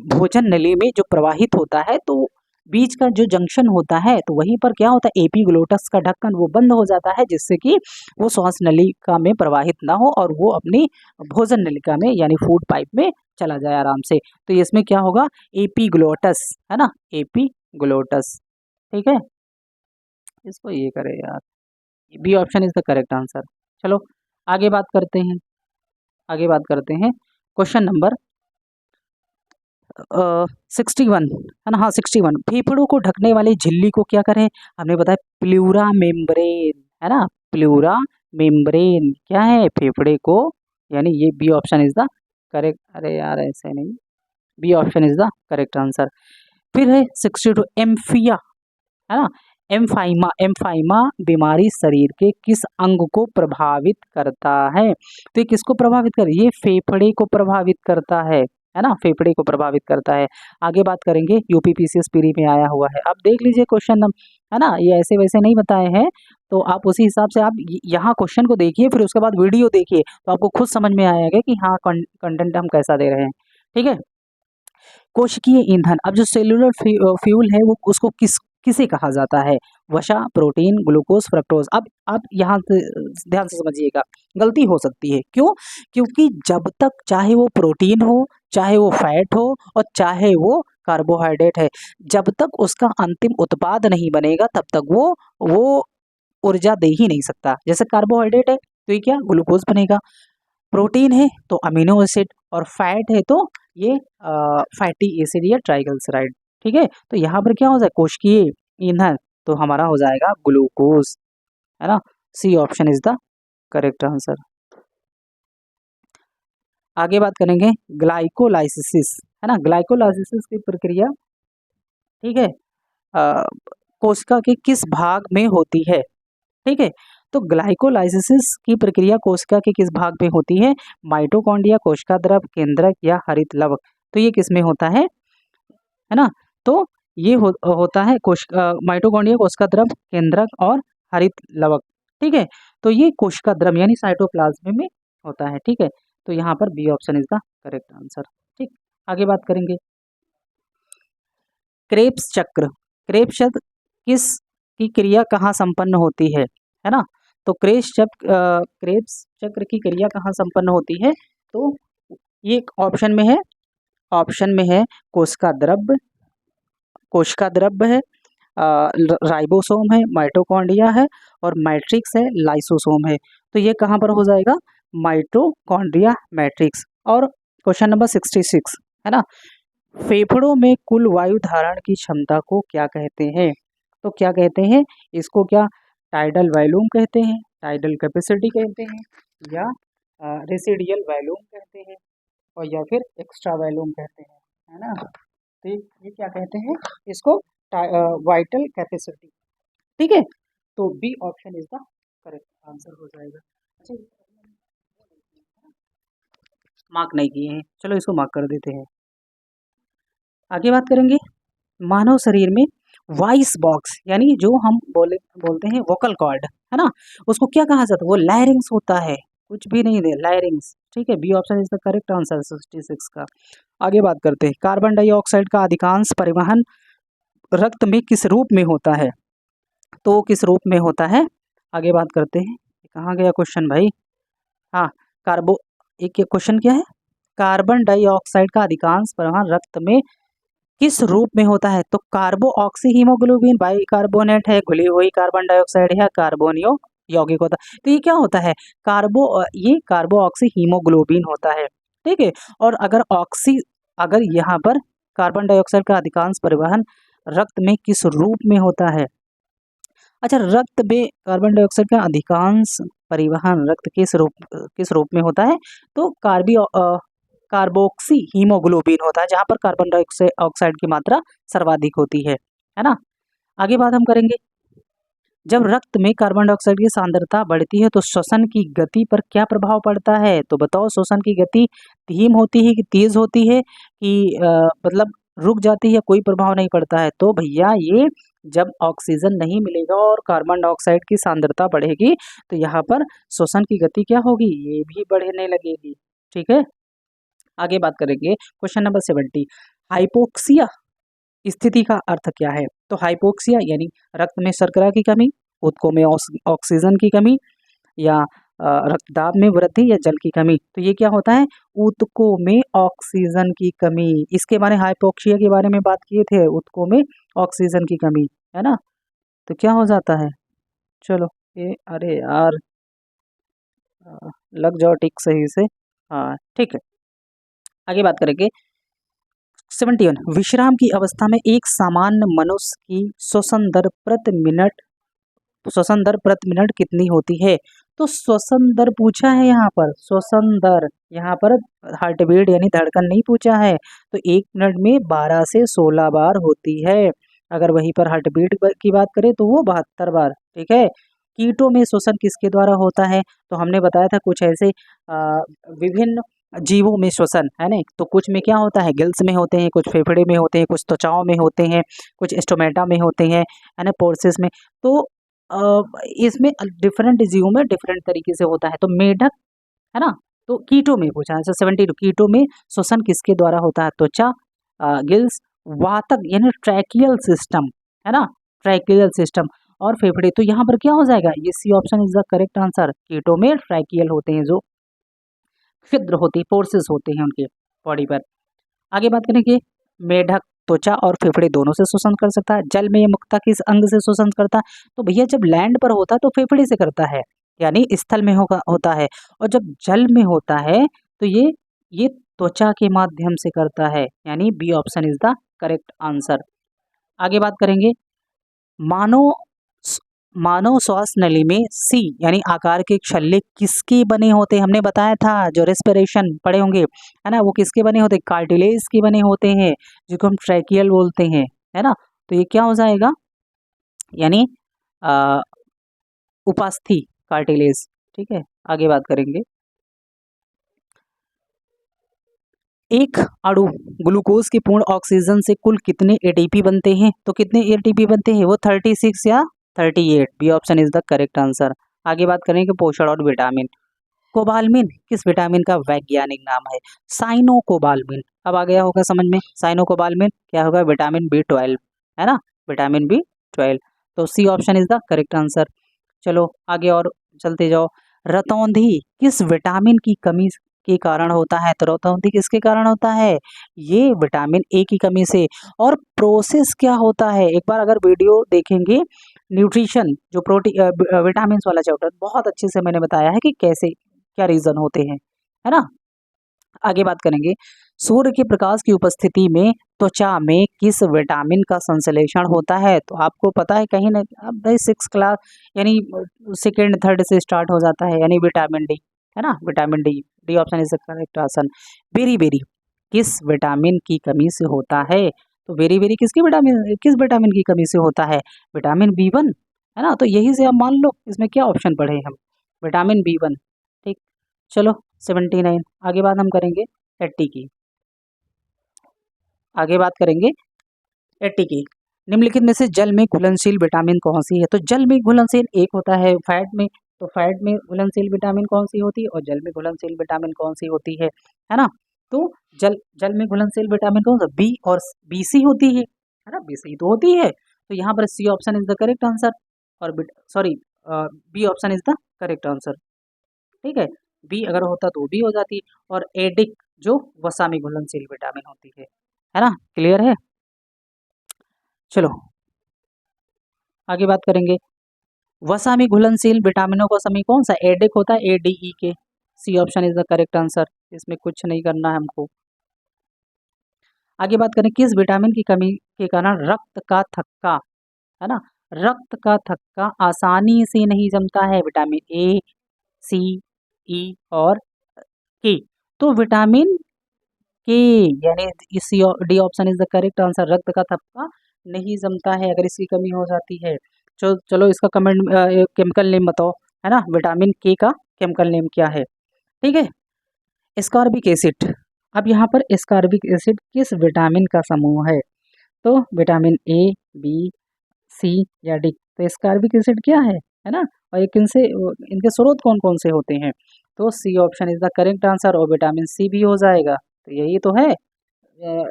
भोजन नली में जो प्रवाहित होता है, तो बीच का जो जंक्शन होता है, तो वहीं पर क्या होता है, एपिग्लोटस का ढक्कन वो बंद हो जाता है, जिससे कि वो श्वास नलिका में प्रवाहित ना हो, और वो अपनी भोजन नलिका में यानी फूड पाइप में चला जाए आराम से। तो इसमें क्या होगा, एपिग्लोटस, है ना, एपिग्लोटस। ठीक है, इसको ये करे यार, B option is the correct answer. चलो आगे बात करते हैं, क्वेश्चन नंबर 61, है ना। हाँ 61। फेफड़ों को ढकने वाली झिल्ली को क्या करें? हमने बताया प्लूरा मेम्ब्रेन, है ना। प्लूरा मेम्ब्रेन क्या है, फेफड़े को, यानी ये B option is the correct. अरे यार ऐसे नहीं, B option is the correct answer. फिर है 62, एम्फिया, है ना। एम्फाइमा बीमारी शरीर के किस अंग को प्रभावित करता है? तो ये किसको प्रभावित कर, ये फेफड़े को प्रभावित करता है ना, फेफड़े को प्रभावित करता है। आगे बात करेंगे, यूपीपीसीएस पीरी में आया हुआ है, आप देख लीजिए क्वेश्चन, है ना, ये ऐसे वैसे नहीं बताए हैं, तो आप उसी हिसाब से आप यहाँ क्वेश्चन को देखिए, फिर उसके बाद वीडियो देखिए, तो आपको खुद समझ में आएगा कि हाँ कंटेंट हम कैसा दे रहे हैं। ठीक है, कोशिकीय ईंधन, अब जो सेलुलर फ्यूल है वो उसको किसे कहा जाता है? वसा, प्रोटीन, ग्लूकोज, फ्रक्टोज। अब आप यहाँ से ध्यान से समझिएगा, गलती हो सकती है। क्यों? क्योंकि जब तक चाहे वो प्रोटीन हो, चाहे वो फैट हो, और चाहे वो कार्बोहाइड्रेट है, जब तक उसका अंतिम उत्पाद नहीं बनेगा तब तक वो ऊर्जा दे ही नहीं सकता। जैसे कार्बोहाइड्रेट है तो ये क्या, ग्लूकोज बनेगा, प्रोटीन है तो अमीनो एसिड, और फैट है तो ये फैटी एसिड या ट्राइग्लिसराइड। ठीक है, तो यहाँ पर क्या हो जाए, कोशिकीय ईंधन, तो हमारा हो जाएगा ग्लूकोज, है ना। C option is the correct answer. आगे बात करेंगे ग्लाइकोलाइसिस, है ना। ग्लाइकोलाइसिस की प्रक्रिया, ठीक है, कोशिका के किस भाग में होती है? ठीक है, तो ग्लाइकोलाइसिस की प्रक्रिया कोशिका के किस भाग में होती है? माइटोकॉन्ड्रिया, कोशिका द्रव, केंद्रक या हरित लवक। तो ये किस में होता है ना। तो ये होता है माइटोकॉन्ड्रिया, कोशिका द्रव, केंद्रक और हरित लवक। ठीक है, तो ये कोशिका द्रव यानी साइटोप्लाज्म में होता है। ठीक है, तो यहाँ पर B option is the correct answer. ठीक, आगे बात करेंगे, क्रेब्स चक्र, क्रेब्स चक्र किस की क्रिया कहाँ संपन्न होती है ना। तो क्रेब्स चक्र की क्रिया कहाँ संपन्न होती है? तो ये ऑप्शन में है कोशिका द्रव है, राइबोसोम है, माइटोकॉन्ड्रिया है, और मैट्रिक्स है, लाइसोसोम है। तो ये कहाँ पर हो जाएगा, माइटोकॉन्ड्रिया मैट्रिक्स। और क्वेश्चन नंबर 66, है ना, फेफड़ों में कुल वायु धारण की क्षमता को क्या कहते हैं? तो क्या कहते हैं इसको? क्या टाइडल वॉल्यूम कहते हैं, टाइडल कैपेसिटी कहते हैं, या रेसिडियल वॉल्यूम कहते हैं, और या फिर एक्स्ट्रा वॉल्यूम कहते हैं, है ना? तो ये क्या कहते हैं इसको? Vital capacity. ठीक है, तो B option is the correct answer हो जाएगा। अच्छा, मार्क नहीं किए हैं, चलो इसको मार्क कर देते हैं। आगे बात करेंगे मानव शरीर में वॉइस बॉक्स, यानी जो हम बोलते हैं वोकल कॉर्ड, है ना, उसको क्या कहा जाता है? वो लैरिंग्स होता है, कुछ भी नहीं दे, लैरिंग्स। ठीक है, B option is the correct answer 66 का। आगे बात करते हैं कार्बन डाइऑक्साइड का अधिकांश परिवहन रक्त में किस रूप में होता है? तो वो किस रूप में होता है? आगे बात करते हैं। कहाँ गया क्वेश्चन भाई? हाँ, कार्बो एक क्वेश्चन क्या है? कार्बन डाइऑक्साइड का अधिकांश परिवहन रक्त में किस रूप में होता है? तो कार्बो ऑक्सी हीमोग्लोबिन बाइकार्बोनेट है, घुली हुई कार्बन डाइऑक्साइड है, कार्बोनियो यौगिक होता है। तो ये क्या होता है? ये कार्बो ऑक्सी हीमोग्लोबिन होता है। ठीक है, और अगर यहाँ पर कार्बन डाइऑक्साइड का अधिकांश परिवहन रक्त में किस रूप में होता है? अच्छा, रक्त में कार्बन डाइऑक्साइड का अधिकांश परिवहन रक्त किस रूप में होता है? तो कार्बोक्सी हीमोग्लोबिन होता है, जहां पर कार्बन डाइऑक्साइड ऑक्साइड की मात्रा सर्वाधिक होती है ना? आगे बात हम करेंगे, जब रक्त में कार्बन डाइऑक्साइड की सांद्रता बढ़ती है तो श्वसन की गति पर क्या प्रभाव पड़ता है? तो बताओ, श्वसन की गति धीम होती है कि तेज होती है, कि मतलब रुक जाती है, कोई प्रभाव नहीं पड़ता है? तो भैया ये जब ऑक्सीजन नहीं मिलेगा और कार्बन डाइऑक्साइड की सांद्रता बढ़ेगी तो यहाँ पर श्वसन की गति क्या होगी? ये भी बढ़ने लगेगी। ठीक है, आगे बात करेंगे क्वेश्चन नंबर 70, हाइपोक्सिया स्थिति का अर्थ क्या है? तो हाइपोक्सिया यानी रक्त में शर्करा की कमी, ऊतकों में ऑक्सीजन की कमी, या रक्तदाब में वृद्धि, या जल की कमी। तो ये क्या होता है? ऊतकों में ऑक्सीजन की कमी। इसके बारे हाइपोक्सिया के बारे में बात किए थे, ऊतकों में ऑक्सीजन की कमी, है ना? तो क्या हो जाता है? चलो ये, अरे यार, लग जाओ टिक सही से। हाँ ठीक है, आगे बात करेंगे 71, विश्राम की अवस्था में एक सामान्य मनुष्य की श्वसन दर प्रति मिनट कितनी होती है? तो श्वसन दर पूछा है यहाँ पर, श्वसन दर, यहाँ पर हार्ट बीट यानी धड़कन नहीं पूछा है। तो एक मिनट में 12 से 16 बार होती है। अगर वहीं पर हार्ट बीट की बात करें तो वो 72 बार। ठीक है, कीटों में श्वसन किसके द्वारा होता है? तो हमने बताया था कुछ ऐसे विभिन्न जीवों में श्वसन, है ना? तो कुछ में क्या होता है? गिल्स में होते हैं, कुछ फेफड़े में होते हैं, कुछ त्वचाओं में होते हैं, कुछ स्टोमेटा में होते हैं, है ना, पोर्सिस में। तो इसमें डिफरेंट जीवों में डिफरेंट तरीके से होता है। तो मेढक, है ना, तो कीटों में पूछा है। 72 कीटों में श्वसन किसके द्वारा होता है? त्वचा, गिल्स, वातक यानी ट्रैकियल सिस्टम, है ना, ट्रैकियल सिस्टम, और फेफड़े। तो यहाँ पर क्या हो जाएगा? ये C option is the correct answer. कीटों में ट्रैकियल होते हैं, जो छिद्र होते हैं, पोर्सेस होते हैं उनके बॉडी पर। आगे बात करेंगे, मेढक त्वचा और फेफड़े दोनों से श्वसन कर सकता है। जल में ये मुख्यतः किस अंग से श्वसन करता है? तो भैया जब लैंड पर होता है तो फेफड़े से करता है, यानी स्थल में होता है, और जब जल में होता है तो ये त्वचा के माध्यम से करता है, यानी B option is the correct answer. आगे बात करेंगे, मानव मानव श्वास नली में सी यानी आकार के छल्ले किसके बने होते हैं? हमने बताया था, जो रेस्पिरेशन पढ़े होंगे, है ना, वो किसके बने होते हैं? कार्टिलेज के बने होते हैं, जिसको हम ट्रैकियल बोलते हैं, है ना? तो ये क्या हो जाएगा? यानी उपास्थि कार्टिलेज। ठीक है, आगे बात करेंगे, एक अणु ग्लूकोज के पूर्ण ऑक्सीजन से कुल कितने एटीपी बनते हैं? तो कितने एटीपी बनते हैं? वो 36 या 38। B option is the correct answer. आगे बात करेंगे पोषण और विटामिन। कोबालमिन किस विटामिन का वैज्ञानिक नाम है? साइनोकोबालमिन। अब आ गया होगा समझ में, साइनोकोबालमिन क्या होगा? विटामिन B12, है ना, विटामिन B12। तो C option is the correct answer. चलो आगे और चलते जाओ, रतौंधी किस विटामिन की कमी के कारण होता है? तो रतौंधी किसके कारण होता है? ये विटामिन ए की कमी से। और प्रोसेस क्या होता है? एक बार अगर वीडियो देखेंगे न्यूट्रिशन, जो विटामिन वाला चैप्टर, बहुत अच्छे से मैंने बताया है कि कैसे क्या रीजन होते हैं, है ना। आगे बात करेंगे, सूर्य के प्रकाश की उपस्थिति में त्वचा में किस विटामिन का संश्लेषण होता है? तो आपको पता है कहीं ना, अब भाई 6 क्लास यानी सेकेंड थर्ड से स्टार्ट हो जाता है, यानी विटामिन डी, है ना, vitamin D. D option is the correct answer. Beriberi किस विटामिन की कमी से होता है? तो बेरी बेरी किस विटामिन की कमी से होता है? विटामिन B1, है ना। तो यही से आप मान लो इसमें क्या ऑप्शन पढ़े हम, विटामिन B1। ठीक, चलो 79। आगे बात हम करेंगे 80 की। आगे बात करेंगे 80 की। निम्नलिखित में से जल में घुलनशील विटामिन कौन सी है? तो जल में घुलनशील एक होता है फैट में, तो फैट में घुलनशील विटामिन कौन सी होती है और जल में घुलनशील विटामिन कौन सी होती है ना। तो जल जल में घुलनशील विटामिन कौन सा? बी और BC होती है ना, BC तो होती है। तो यहाँ पर C option is the correct answer, और sorry B option is the correct answer. ठीक है, बी अगर होता तो बी हो जाती, और एडिक जो वसा में घुलनशील विटामिन होती है ना। क्लियर है? चलो आगे बात करेंगे, वसा में घुलनशील विटामिनों का समी कौन सा? एडिक होता है, ADEK। C option is the correct answer, इसमें कुछ नहीं करना है हमको। आगे बात करें, किस विटामिन की कमी के कारण रक्त का थक्का, है ना, रक्त का थक्का आसानी से नहीं जमता है? विटामिन A, C, E और के। तो विटामिन के, यानी इसी D option is the correct answer. रक्त का थक्का नहीं जमता है अगर इसकी कमी हो जाती है। चलो इसका कमेंट केमिकल नेम बताओ, है ना, विटामिन के का केमिकल नेम क्या है? ठीक है, एस्कॉर्बिक एसिड। अब यहाँ पर एस्कॉर्बिक एसिड किस विटामिन का समूह है? तो विटामिन A, B, C या D। तो एस्कॉर्बिक एसिड क्या है ना, और ये किनसे, इनके स्रोत कौन कौन से होते हैं? तो C option is the correct answer, और विटामिन C भी हो जाएगा। तो यही तो है,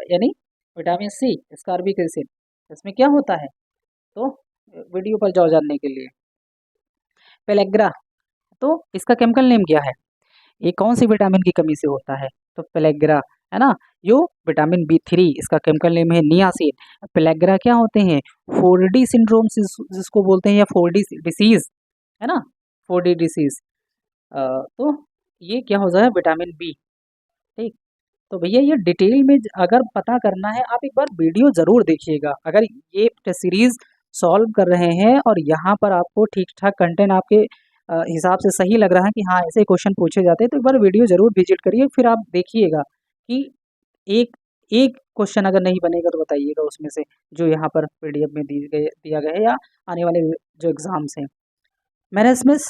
यानी विटामिन C एस्कॉर्बिक एसिड, इसमें क्या होता है? तो वीडियो पर जाओ जानने के लिए। पेलेग्रा, तो इसका केमिकल नेम क्या है? ये कौन सी विटामिन की कमी से होता है? तो पेलेग्रा, है ना। यो विटामिन B3, इसका केमिकल नेम है नियासिन। पेलेग्रा क्या होते हैं? 4D सिंड्रोम जिसको बोलते हैं, या 4D डिसीज, है ना, 4D डिसीज। तो ये क्या हो जाएगा? Vitamin B। ठीक, तो भैया ये डिटेल में अगर पता करना है, आप एक बार वीडियो ज़रूर देखिएगा। अगर ये सीरीज़ सॉल्व कर रहे हैं और यहाँ पर आपको ठीक ठाक कंटेंट आपके हिसाब से सही लग रहा है कि हाँ ऐसे क्वेश्चन पूछे जाते हैं, तो एक बार वीडियो ज़रूर विजिट करिए, फिर आप देखिएगा कि एक एक क्वेश्चन अगर नहीं बनेगा तो बताइएगा उसमें से, जो यहाँ पर PDF में दिया गया है, या आने वाले जो एग्ज़ाम्स हैं। मैरास्मस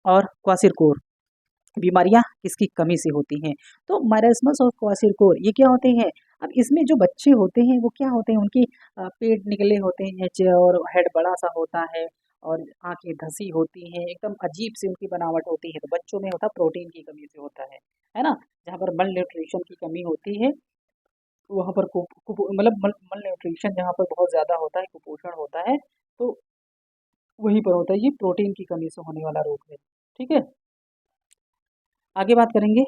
और क्वासिरकोर बीमारियां किसकी कमी से होती हैं? तो मैरास्मस और क्वासिरकोर ये क्या होते हैं? अब इसमें जो बच्चे होते हैं वो क्या होते हैं, उनकी पेट निकले होते हैं, और हेड बड़ा सा होता है, और आंखें धसी होती हैं, एकदम अजीब सी उनकी बनावट होती है। तो बच्चों में होता प्रोटीन की कमी से होता है ना। जहाँ पर मल न्यूट्रिशन की कमी होती है, वहाँ पर मतलब मल न्यूट्रिशन जहाँ पर बहुत ज़्यादा होता है, कुपोषण होता है, तो वहीं पर होता है ये प्रोटीन की कमी से होने वाला रोग है। ठीक है, आगे बात करेंगे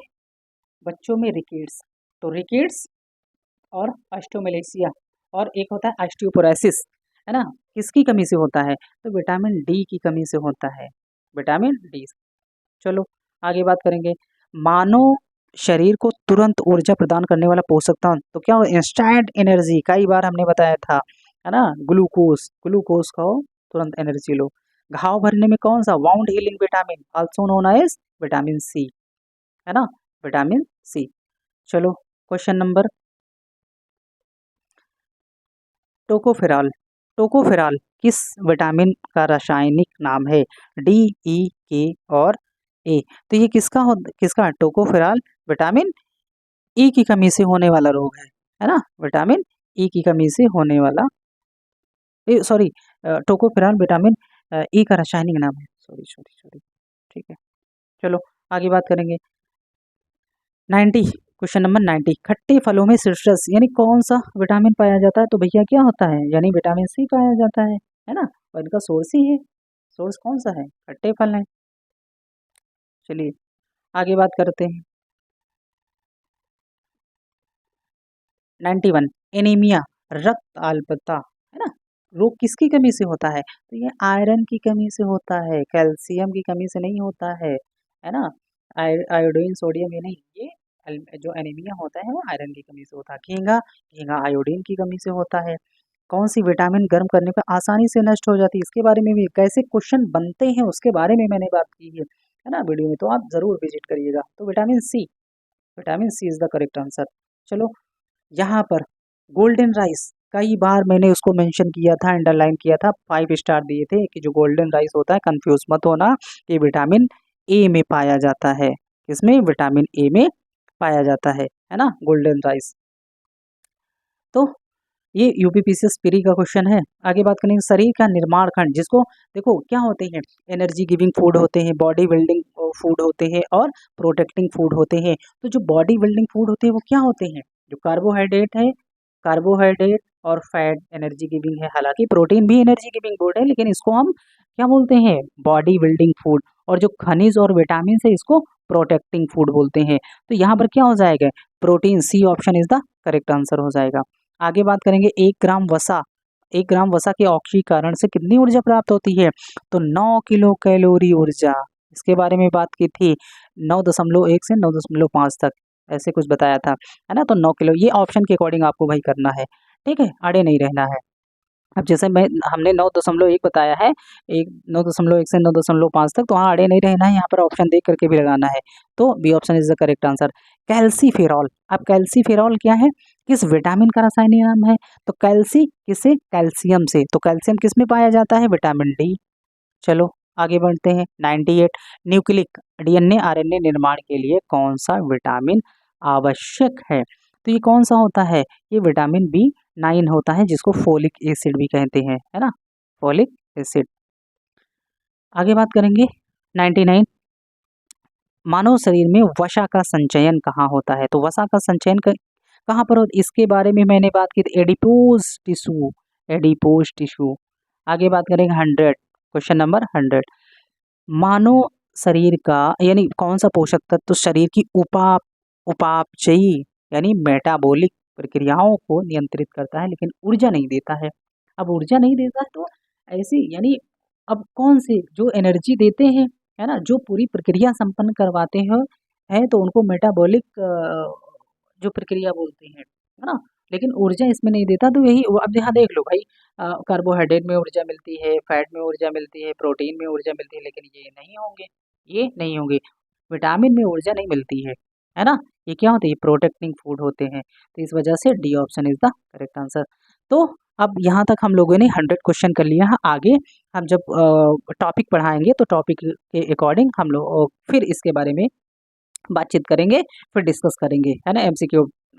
बच्चों में रिकेट्स। तो रिकेट्स और ऑस्टियोमेलेसिया, और एक होता है ऑस्टियोपोरोसिस, है ना, किसकी कमी से होता है? तो विटामिन डी की कमी से होता है, विटामिन डी। चलो आगे बात करेंगे, मानव शरीर को तुरंत ऊर्जा प्रदान करने वाला पोषक तत्व, तो क्या हो? इंस्टेंट एनर्जी, कई बार हमने बताया था, है ना, ग्लूकोज, ग्लूकोज खाओ तुरंत एनर्जी लो। घाव भरने में कौन सा? Wound healing vitamin, also known as vitamin C, है ना, विटामिन C। चलो क्वेश्चन नंबर, टोकोफेरॉल, टोकोफेरॉल किस विटामिन का रासायनिक नाम है? D, E, K और A। तो ये किसका? टोकोफेरॉल विटामिन E की कमी से होने वाला रोग है ना, विटामिन E की कमी से होने वाला, सॉरी, टोकोफेरॉल विटामिन E का रासायनिक नाम है, सॉरी सॉरी सॉरी। ठीक है, चलो आगे बात करेंगे 90। क्वेश्चन नंबर 90, खट्टे फलों में सिट्रस यानी कौन सा विटामिन पाया जाता है? तो भैया क्या होता है? यानी विटामिन C पाया जाता है ना, और इनका सोर्स ही है, सोर्स कौन सा है? खट्टे फल है। चलिए आगे बात करते हैं 91, एनीमिया, रक्त अल्पता, है ना, रोग किसकी कमी से होता है? तो ये आयरन की कमी से होता है, कैल्शियम की कमी से नहीं होता है ना, आयोडीन सोडियम ये नहीं, ये जो एनीमिया होता है वो आयरन की कमी से होता है। घींगा, घींगा आयोडीन की कमी से होता है। कौन सी विटामिन गर्म करने पर आसानी से नष्ट हो जाती है, इसके बारे में भी कैसे क्वेश्चन बनते हैं उसके बारे में मैंने बात की है ना वीडियो में, तो आप जरूर विजिट करिएगा। तो vitamin C is the correct answer. चलो यहाँ पर गोल्डन राइस, कई बार मैंने उसको मेंशन किया था, अंडरलाइन किया था, 5 स्टार दिए थे कि जो गोल्डन राइस होता है, कंफ्यूज मत होना, ये विटामिन ए में पाया जाता है। किसमें? विटामिन ए में पाया जाता है ना गोल्डन राइस। तो ये यूपीपीसीएस प्री का क्वेश्चन है। आगे बात करेंगे शरीर का निर्माण खंड, जिसको देखो क्या होते हैं, एनर्जी गिविंग फूड होते हैं, बॉडी बिल्डिंग फूड होते हैं और प्रोटेक्टिंग फूड होते हैं। तो जो बॉडी बिल्डिंग फूड होते हैं वो क्या होते हैं? जो कार्बोहाइड्रेट है, कार्बोहाइड्रेट और फैट एनर्जी गिविंग है। हालांकि प्रोटीन भी एनर्जी गिविंग फूड है, लेकिन इसको हम क्या बोलते हैं? Body building food. और जो खनिज और विटामिन है इसको प्रोटेक्टिंग फूड बोलते हैं। तो यहाँ पर क्या हो जाएगा? Protein, C option is the correct answer हो जाएगा। आगे बात करेंगे 1 ग्राम वसा के ऑक्सीकरण से कितनी ऊर्जा प्राप्त होती है? तो 9 किलो कैलोरी ऊर्जा, इसके बारे में बात की थी। 9.1 से 9.5 तक ऐसे कुछ बताया था, है ना। तो 9 किलो, ये ऑप्शन के अकॉर्डिंग आपको भाई करना है, ठीक है, आड़े नहीं रहना है। अब जैसे हमने 9.1 बताया है, 9.1 से 9.5 तक, तो हाँ आड़े नहीं रहना है, यहाँ पर ऑप्शन देख करके भी लगाना है। तो B option is the correct answer. Calciferol, अब कैल्सीफेरॉल क्या है? किस विटामिन का रासायनिक नाम है? तो कैल्सी किसे? कैल्शियम से। तो कैल्शियम किस में पाया जाता है? Vitamin D. चलो आगे बढ़ते हैं। 98 न्यूक्लिक डीएनए आरएनए निर्माण के लिए कौन सा विटामिन आवश्यक है? तो ये कौन सा होता है? ये विटामिन B9 होता है, जिसको फोलिक एसिड भी कहते हैं, है ना, फोलिक एसिड। आगे बात करेंगे 99 मानव शरीर में वसा का संचयन कहाँ होता है? तो वसा का संचयन कहाँ पर होता है, इसके बारे में मैंने बात की थी, एडिपोज टिश्यू, एडिपोज टिश्यू। आगे बात करेंगे 100, क्वेश्चन नंबर 100, मानव शरीर का यानी कौन सा पोषक तत्व तो शरीर की उपापचयी यानी मेटाबॉलिक प्रक्रियाओं को नियंत्रित करता है, लेकिन ऊर्जा नहीं देता है। अब ऊर्जा नहीं देता है तो ऐसी यानी अब कौन से जो एनर्जी देते हैं, है ना, जो पूरी प्रक्रिया संपन्न करवाते हैं, है तो उनको मेटाबॉलिक जो प्रक्रिया बोलते हैं, है ना। लेकिन ऊर्जा इसमें नहीं देता, तो यही अब यहाँ देख लो भाई, कार्बोहाइड्रेट में ऊर्जा मिलती है, फैट में ऊर्जा मिलती है, प्रोटीन में ऊर्जा मिलती है, लेकिन ये नहीं होंगे, विटामिन में ऊर्जा नहीं मिलती है ना। ये क्या होते हैं? प्रोटेक्टिंग फूड होते हैं। तो इस वजह से D option is the correct answer. तो अब यहाँ तक हम लोगों ने 100 क्वेश्चन कर लिया है। आगे हम जब टॉपिक पढ़ाएंगे तो टॉपिक के अकॉर्डिंग हम लोग फिर इसके बारे में बातचीत करेंगे, फिर डिस्कस करेंगे, है ना,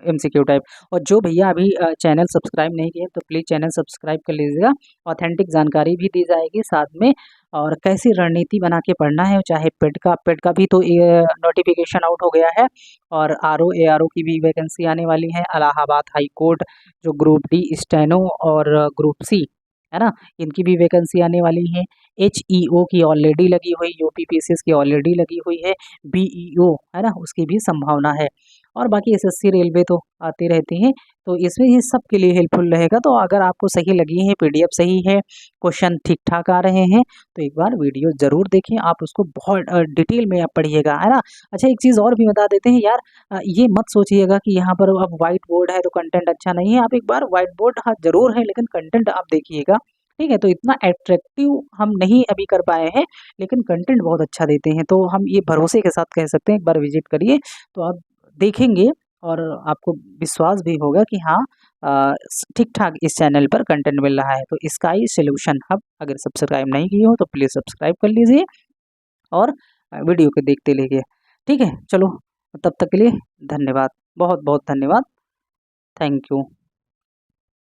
एमसीक्यू टाइप। और जो भैया अभी चैनल सब्सक्राइब नहीं किए तो प्लीज़ चैनल सब्सक्राइब कर लीजिएगा। ऑथेंटिक जानकारी भी दी जाएगी साथ में, और कैसी रणनीति बना के पढ़ना है, चाहे पेट का भी तो नोटिफिकेशन आउट हो गया है, और आरओ एआरओ की भी वैकेंसी आने वाली है। इलाहाबाद हाई कोर्ट जो ग्रुप डी स्टेनो और ग्रुप सी, है ना, इनकी भी वैकेंसी आने वाली है। HEO की ऑलरेडी लगी हुई, यूपीपीसीएस की ऑलरेडी लगी हुई है, BEO है ना, उसकी भी संभावना है। और बाकी SSC रेलवे तो आती रहती हैं, तो इसमें ये सब के लिए हेल्पफुल रहेगा। तो अगर आपको सही लगी है, PDF सही है, क्वेश्चन ठीक ठाक आ रहे हैं, तो एक बार वीडियो ज़रूर देखें, आप उसको बहुत डिटेल में आप पढ़िएगा, है ना। अच्छा एक चीज़ और भी बता देते हैं यार, ये मत सोचिएगा कि यहाँ पर अब वाइट बोर्ड है तो कंटेंट अच्छा नहीं है। आप एक बार वाइट बोर्ड हाँ जरूर है, लेकिन कंटेंट आप देखिएगा, ठीक है। तो इतना अट्रैक्टिव हम नहीं अभी कर पाए हैं, लेकिन कंटेंट बहुत अच्छा देते हैं, तो हम ये भरोसे के साथ कह सकते हैं। एक बार विजिट करिए तो आप देखेंगे, और आपको विश्वास भी होगा कि हाँ ठीक ठाक इस चैनल पर कंटेंट मिल रहा है। तो स्काई सॉल्यूशन हब अगर सब्सक्राइब नहीं किए हो तो प्लीज़ सब्सक्राइब कर लीजिए, और वीडियो को देखते रहिए, ठीक है। चलो तब तक के लिए धन्यवाद, बहुत बहुत धन्यवाद, थैंक यू।